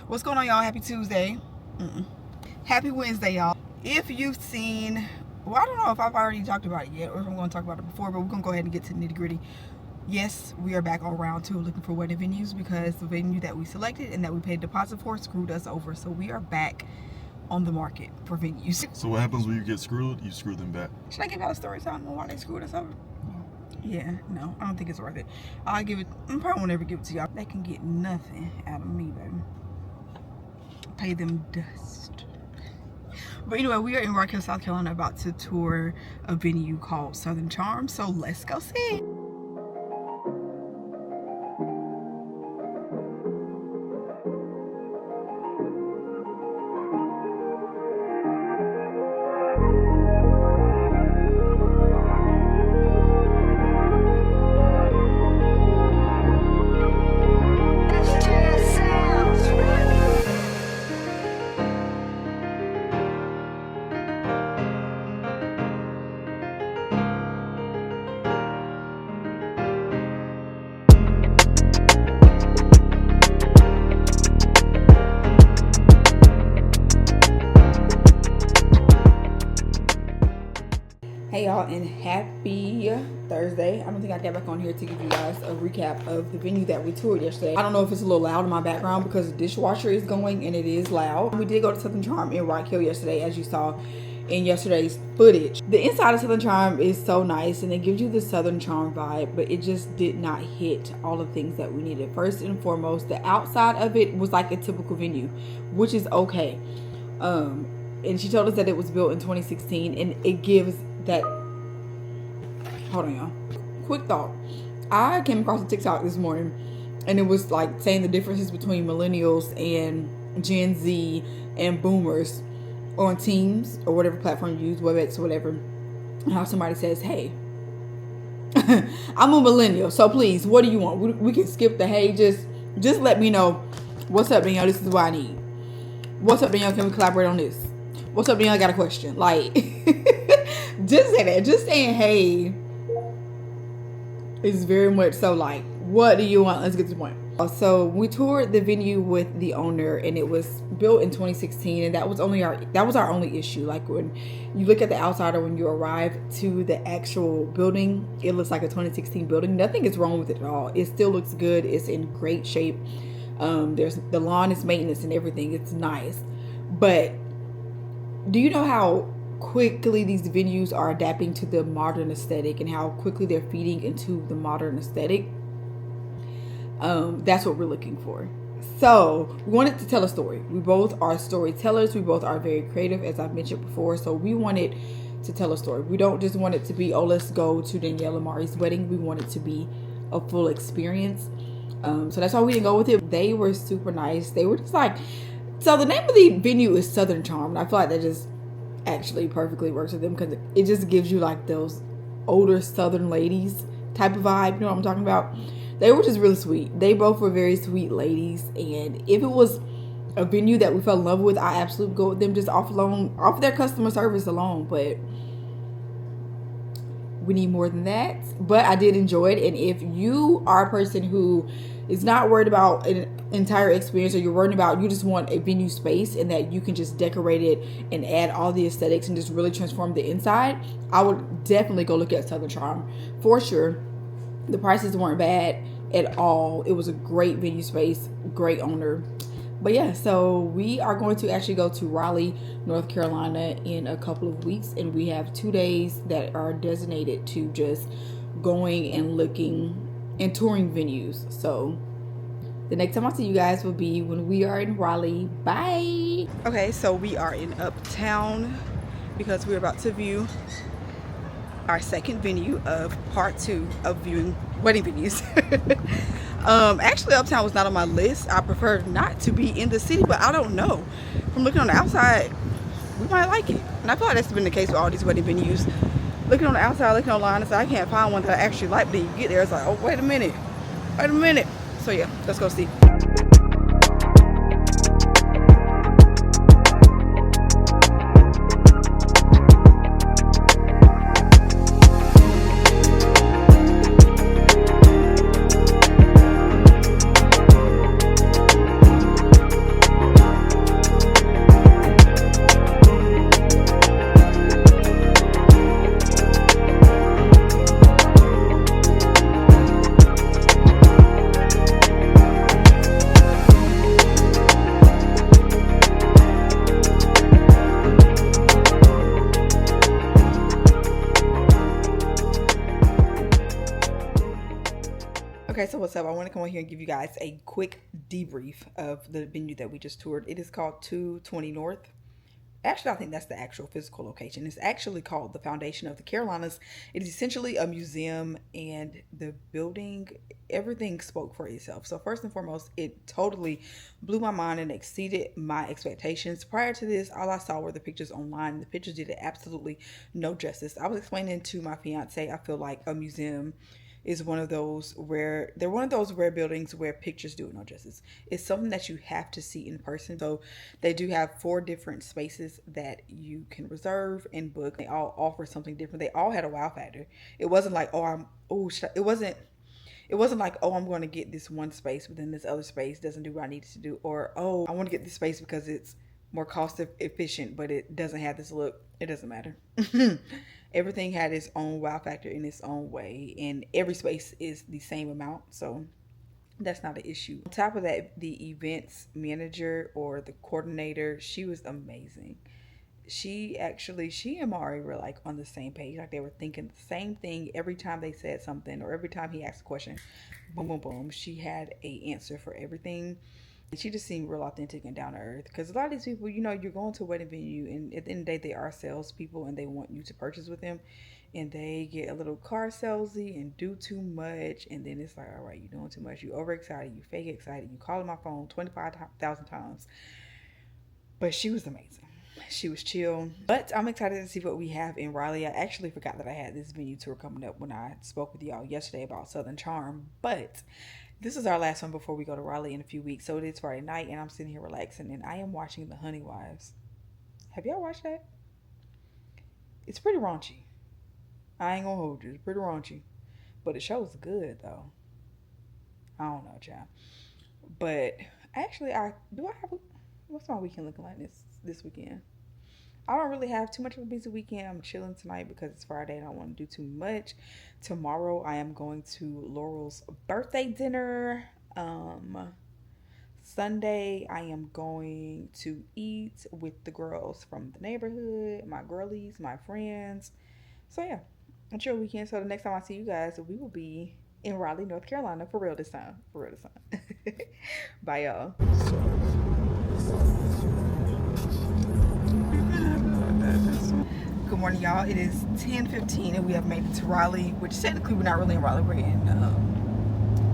What's going on, y'all? Happy Tuesday. Happy Wednesday, y'all. If you've seen, well, I don't know if I've already talked about it yet or if I'm going to talk about it before, but we're going to go ahead and get to the nitty gritty. Yes, we are back on round 2 looking for wedding venues because the venue that we selected and that we paid deposit for screwed us over. So we are back on the market for venues. So what happens when you get screwed? You screw them back. Should I give out a story time on why they screwed us over? Yeah, no, I don't think it's worth it. I'll give it, I probably won't ever give it to y'all. They can get nothing out of me, baby. Pay them dust. But anyway, we are in Rock Hill, South Carolina, about to tour a venue called Southern Charm. So let's go see. Hey y'all, and happy Thursday. I don't think I got back on here to give you guys a recap of the venue that we toured yesterday. I don't know if it's a little loud in my background because the dishwasher is going and it is loud. We did go to Southern Charm in Rock Hill yesterday, as you saw in yesterday's footage. The inside of Southern Charm is so nice and it gives you the Southern Charm vibe, but it just did not hit all the things that we needed. First and foremost, the outside of it was like a typical venue, which is okay. And she told us that it was built in 2016 and it gives that. Hold on, y'all. Quick thought. I came across a TikTok this morning and it was like saying the differences between millennials and Gen Z and boomers on Teams or whatever platform you use, WebEx or whatever. And how somebody says, hey, I'm a millennial, so please, what do you want? We can skip the hey, just let me know. What's up, Danielle? This is what I need. What's up, Danielle? Can we collaborate on this? What's up, Danielle? I got a question. Like, just say that. Just saying hey is very much so like, what do you want? Let's get to the point. So we toured the venue with the owner and it was built in 2016 and that was our only issue. Like when you look at the outside or when you arrive to the actual building, it looks like a 2016 building. Nothing is wrong with it at all. It still looks good. It's in great shape. There's the lawn is maintenance and everything. It's nice. But do you know how quickly these venues are adapting to the modern aesthetic and how quickly they're feeding into the modern aesthetic? That's what we're looking for. So we wanted to tell a story. We both are storytellers. We both are very creative, as I've mentioned before. So we wanted to tell a story. We don't just want it to be, oh, let's go to Danielle Amari's wedding. We want it to be a full experience. So that's why we didn't go with it. They were super nice. They were just like, so the name of the venue is Southern Charm. And I feel like that just actually perfectly works with them because it just gives you like those older Southern ladies type of vibe. You know what I'm talking about? They were just really sweet. They both were very sweet ladies. And if it was a venue that we fell in love with, I absolutely go with them just off their customer service alone. But we need more than that. But I did enjoy it. And if you are a person who is not worried about an entire experience or you're worried about, you just want a venue space and that you can just decorate it and add all the aesthetics and just really transform the inside, I would definitely go look at Southern Charm for sure. The prices weren't bad at all. It was a great venue space, great owner. But yeah, so we are going to actually go to Raleigh, North Carolina in a couple of weeks. And we have 2 days that are designated to just going and looking and touring venues. So the next time I see you guys will be when we are in Raleigh. Bye. Okay, so we are in Uptown because we're about to view our second venue of part 2 of viewing wedding venues. Actually, Uptown was not on my list. I prefer not to be in the city, but I don't know. From looking on the outside, we might like it. And I feel like that's been the case with all these wedding venues. Looking on the outside, looking online, I can't find one that I actually like. But then you get there, it's like, oh, wait a minute. So yeah, let's go see. so what's up? I want to come on here and give you guys a quick debrief of the venue that we just toured. It is called 220 North. Actually, I think that's the actual physical location. It's actually called the Foundation of the Carolinas. It is essentially a museum, and the building, everything spoke for itself. So first and foremost, it totally blew my mind and exceeded my expectations. Prior to this, all I saw were the pictures online. The pictures did it absolutely no justice. I was explaining to my fiance, I feel like a museum is one of those rare buildings where pictures do it no justice. It's something that you have to see in person. So they do have 4 different spaces that you can reserve and book. They all offer something different. They all had a wow factor. It wasn't like, it wasn't like, I'm going to get this one space, but then this other space doesn't do what I need it to do. Or, I want to get this space because it's more cost efficient, but it doesn't have this look. It doesn't matter. Everything had its own wow factor in its own way, and every space is the same amount, so that's not an issue. On top of that, the events manager or the coordinator, she was amazing. She and Mari were like on the same page, like they were thinking the same thing every time they said something, or every time he asked a question. Boom, boom, boom. She had an answer for everything. She just seemed real authentic and down to earth, because a lot of these people, you're going to a wedding venue, and at the end of the day, they are salespeople and they want you to purchase with them, and they get a little car salesy and do too much, and then it's like, all right, you're doing too much, you overexcited, you fake excited, you calling my phone 25,000 times. But she was amazing. She was chill. But I'm excited to see what we have in Raleigh. I actually forgot that I had this venue tour coming up when I spoke with y'all yesterday about Southern Charm, but this is our last one before we go to Raleigh in a few weeks. So it is Friday night, and I'm sitting here relaxing, and I am watching The Honey Wives. Have y'all watched that? It's pretty raunchy. I ain't gonna hold you. It's pretty raunchy. But the show's good, though. I don't know, child. But actually, what's my weekend looking like this weekend? I don't really have too much of a busy weekend. I'm chilling tonight because it's Friday and I don't want to do too much. Tomorrow I am going to Laurel's birthday dinner. Sunday I am going to eat with the girls from the neighborhood, my girlies, my friends. So yeah, a chill weekend. So the next time I see you guys, we will be in Raleigh, North Carolina, for real this time. Bye, y'all. Good morning, y'all. It is 10:15 and we have made it to Raleigh, which technically we're not really in Raleigh. We're in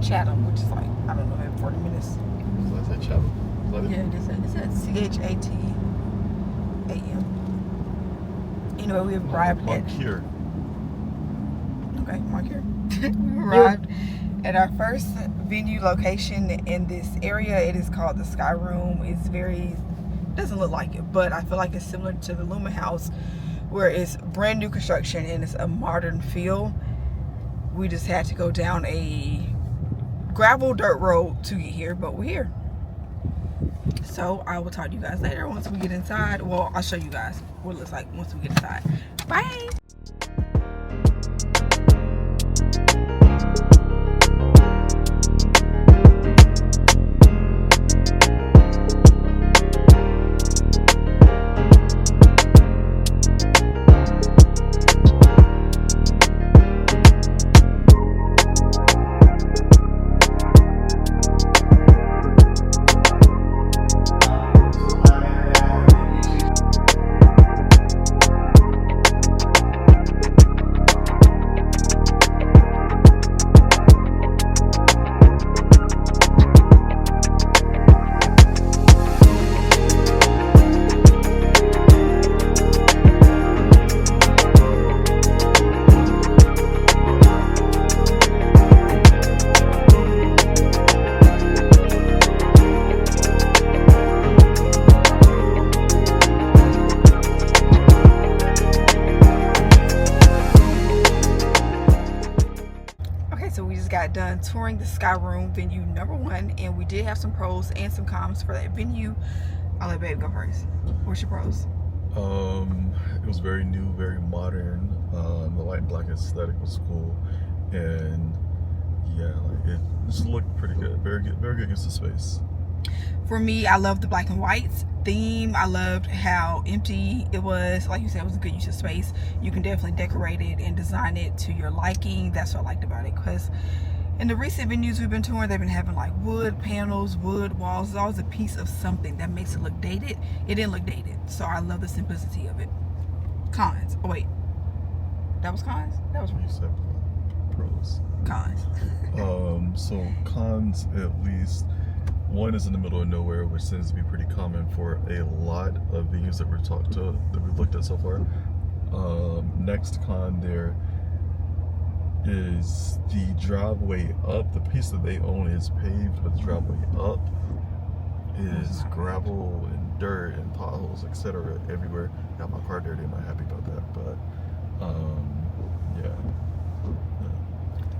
Chatham, which is like, I don't know, maybe 40 minutes. So I said Chatham. Yeah, it said CHATAM. Anyway, we have arrived at... Here. Okay, mark here. We arrived at our first venue location in this area. It is called the Sky Room. It's doesn't look like it, but I feel like it's similar to the Luma House, where it's brand new construction and it's a modern feel. We just had to go down a gravel dirt road to get here, but we're here. So I will talk to you guys later once we get inside. Well, I'll show you guys what it looks like once we get inside. Bye. Done touring the Sky Room venue #1, and we did have some pros and some cons for that venue. I'll let babe go first. What's your pros? It was very new, very modern. The light and black aesthetic was cool, and yeah, like it just looked pretty good. Very good use of space. For me, I loved the black and white theme. I loved how empty it was. Like you said, it was a good use of space. You can definitely decorate it and design it to your liking. That's what I liked about it, because In the recent venues we've been touring, they've been having like wood panels, wood walls. It's always a piece of something that makes it look dated. It didn't look dated, so I love the simplicity of it. Cons. Oh wait, that was cons. That was You said pros. cons. So cons, at least one is in the middle of nowhere, which seems to be pretty common for a lot of venues that we've looked at so far. Next con there is the driveway up. The piece that they own is paved, but the driveway up is gravel and dirt and potholes, etc. everywhere. Got my car dirty. I'm not happy about that, but yeah.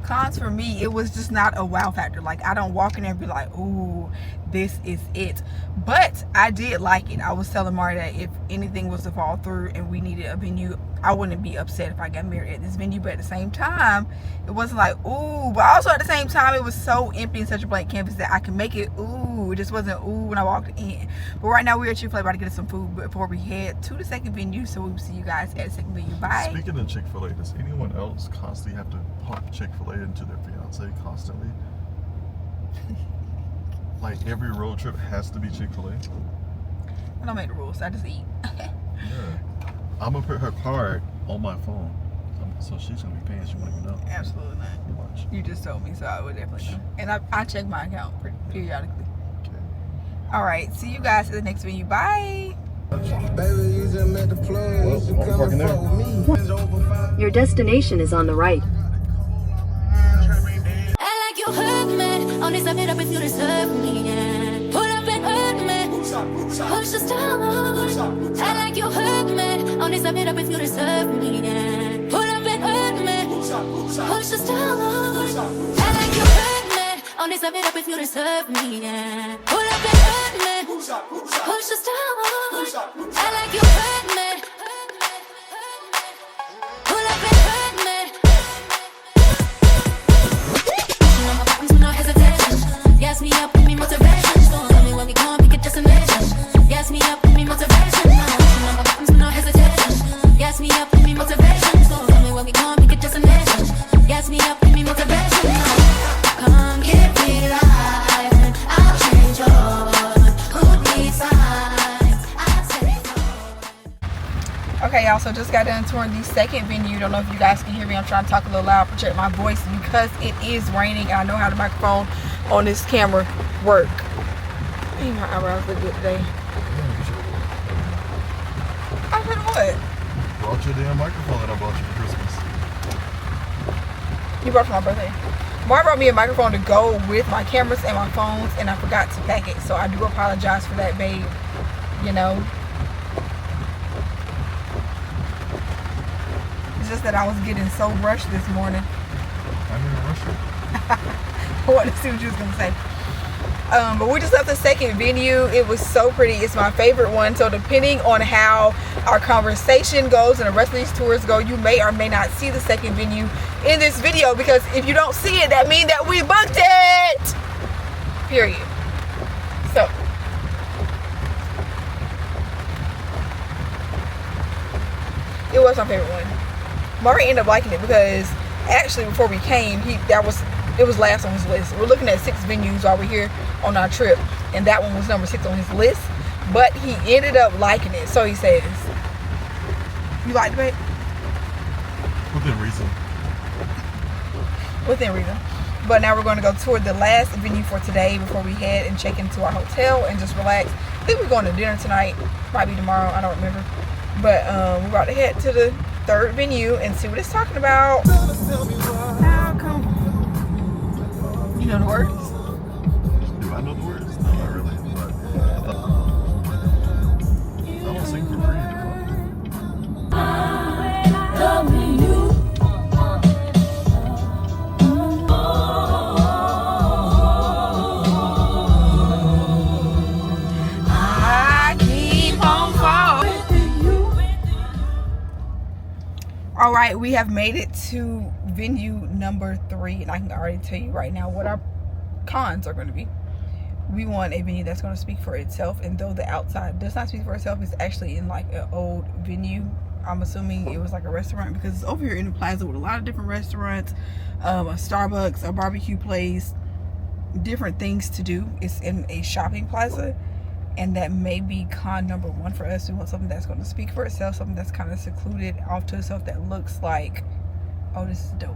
Cons for me, it was just not a wow factor. Like, I don't walk in there and be like, ooh, this is it. But I did like it. I was telling Mari that if anything was to fall through and we needed a venue, I wouldn't be upset if I got married at this venue. But at the same time, it wasn't like, ooh. But also at the same time, it was so empty and such a blank canvas that I could make it ooh. It just wasn't ooh when I walked in. But right now, we're at Chick-fil-A about to get us some food before we head to the second venue. So we'll see you guys at the second venue. Bye. Speaking of Chick-fil-A, does anyone else constantly have to pump Chick-fil-A into their fiance constantly? Like every road trip has to be Chick-fil-A? I don't make the rules. I just eat. Yeah. I'm gonna put her card on my phone, so she's gonna be paying. She won't even know. Absolutely not. Watch. You just told me, so I would definitely know. And I check my account periodically. Okay. All right. See you guys at the next venue. Bye. Your destination is on the right. I like you hurt me. Only step it up if you deserve me. Yeah. Pull up and hurt me. Push the stone. I like you hurt me. Only step it up if you deserve me. Yeah. Pull up and hurt me. Push the stone. I like you hurt me. Only step it up if you deserve me. Yeah. Pull up and hurt me. Push the stone. I like you hurt me. Pull up and hurt me. On my buttons with no hesitation. Gas me up, give me motivation. Tell me when we come, pick a destination. Gas me up, give me motivation. On my buttons with no hesitation. Gas me up, give me motivation. Tell me when we come, pick a destination. Gas me up, give me motivation. Come get me right. I'll change yours. Put me aside. I'll take yours. Okay, y'all. So just got done touring the second venue. Don't know if you guys can hear me. I'm trying to talk a little loud, project my voice because it is raining, and I know how the microphone on this camera work. Hey, my eyebrows look good today. I said what? Brought you a damn microphone that I bought you for Christmas. You brought it for my birthday. Mari brought me a microphone to go with my cameras and my phones, and I forgot to pack it. So I do apologize for that, babe. You know. It's just that I was getting so rushed this morning. I didn't rush it. I wanted to see what you was gonna say. But we just left the second venue. It was so pretty. It's my favorite one. So depending on how our conversation goes and the rest of these tours go, you may or may not see the second venue in this video, because if you don't see it, that means that we booked it. Period. So it was my favorite one. Mari ended up liking it because actually before we came, it was last on his list. We're looking at 6 venues while we're here on our trip, and that one was number 6 on his list, but he ended up liking it. So he says, you liked it? Within reason. Within reason. But now we're going to go toward the last venue for today before we head and check into our hotel and just relax. I think we're going to dinner tonight, might be tomorrow, I don't remember. But we're about to head to the third venue and see what it's talking about. How come? You know the words? Do I know the words? No, not really. But I don't sing for free. I keep on falling. All right, we have made it to venue number 3, and I can already tell you right now what our cons are going to be. We want a venue that's going to speak for itself, and though the outside does not speak for itself, it's actually in like an old venue I'm assuming it was like a restaurant because it's over here in the plaza with a lot of different restaurants, a Starbucks, a barbecue place, different things to do. It's in a shopping plaza, and that may be con number one for us. We want something that's going to speak for itself, something that's kind of secluded off to itself that looks like, oh, this is dope.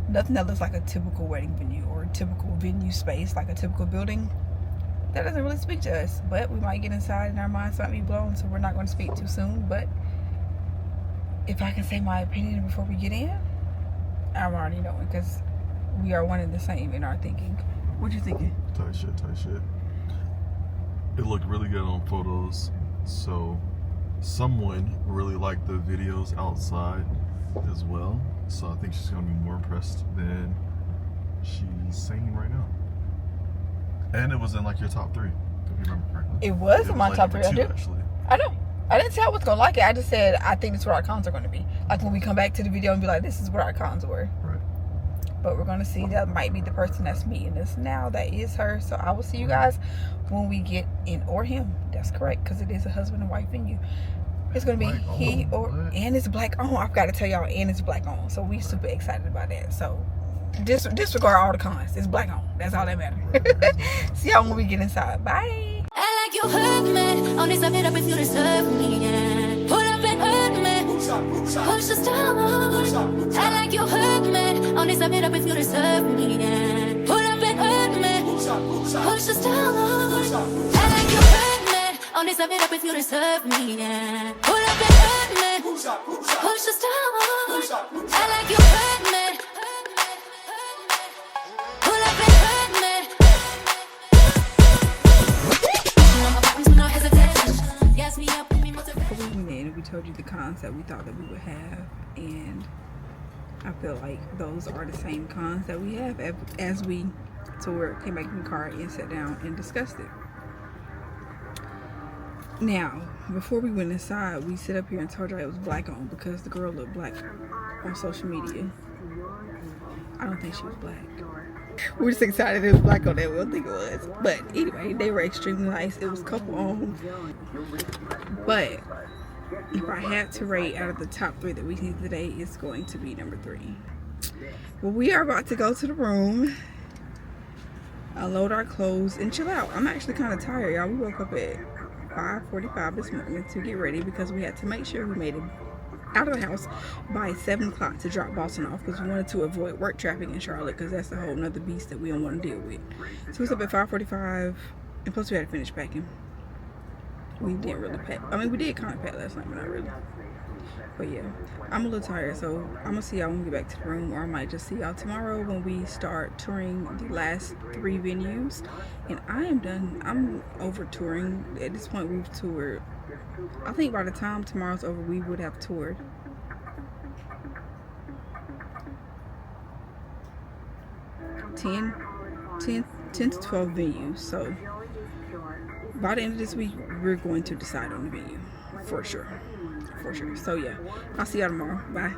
Nothing that looks like a typical wedding venue or a typical venue space, like a typical building. That doesn't really speak to us, but we might get inside and our minds might be blown, so we're not going to speak too soon. But if I can say my opinion before we get in, I'm already knowing because we are one and the same in our thinking. What you thinking? Tight shit. It looked really good on photos, so someone really liked the videos outside as well. So I think she's gonna be more impressed than she's saying right now. And it was in like your top 3, if you remember correctly. It was in my like top 3. number I 2, do. actually. I know. I didn't say I was gonna like it. I just said I think this is what our cons are gonna be. Like when we come back to the video and be like, this is what our cons were. Right. But we're gonna see. That might be the person that's meeting us now. That is her. So I will see you guys when we get in, or him. That's correct, because it is a husband and wife venue. It's gonna be he or and it's black on. I've got to tell y'all, and it's black on. So we super excited about that. So disregard all the cons. It's black on. That's all that matters. See y'all when we get inside. Bye. I like you hurt me. Only sum it up if you deserve me. Yeah. Pull up and hurt me. Push the stone. I like you hurt me. Only sum it up if you deserve me. Yeah. Pull up and hurt me. Push the stone. I like you hurt me. Only sum it up if you deserve me. Yeah. Pull up and hurt me. Push the stone. I like you hurt me. Pull up and hurt me. No hesitation. Yes, me up, give me motivation. Before we went in, we told you the cons that we thought that we would have, and I feel like those are the same cons that we have as we toured, came back in the car and sat down and discussed it. Now, before we went inside, we sit up here and told you it was black on because the girl looked black on social media. I don't think she was black. We're just excited it was black on that. We don't think it was. But anyway, they were extremely nice. It was couple on. But if I had to rate out of the top 3 that we see today, it's going to be number 3. Well, we are about to go to the room, unload our clothes, and chill out. I'm actually kind of tired, y'all. We woke up at 5:45 this morning to get ready because we had to make sure we made it out of the house by 7 o'clock to drop Boston off because we wanted to avoid work traffic in Charlotte because that's a whole nother beast that we don't want to deal with. So we was up at 5:45, and plus we had to finish packing. We didn't really pack. I mean, we did kind of pack last night, but not really. But yeah, I'm a little tired, so I'm gonna see y'all when we get back to the room, or I might just see y'all tomorrow when we start touring the last 3 venues. And I am done. I'm over touring. At this point, we've toured. I think by the time tomorrow's over, we would have toured 10 to 12 venues. So by the end of this week, we're going to decide on the venue for sure. So yeah, I'll see y'all tomorrow. Bye.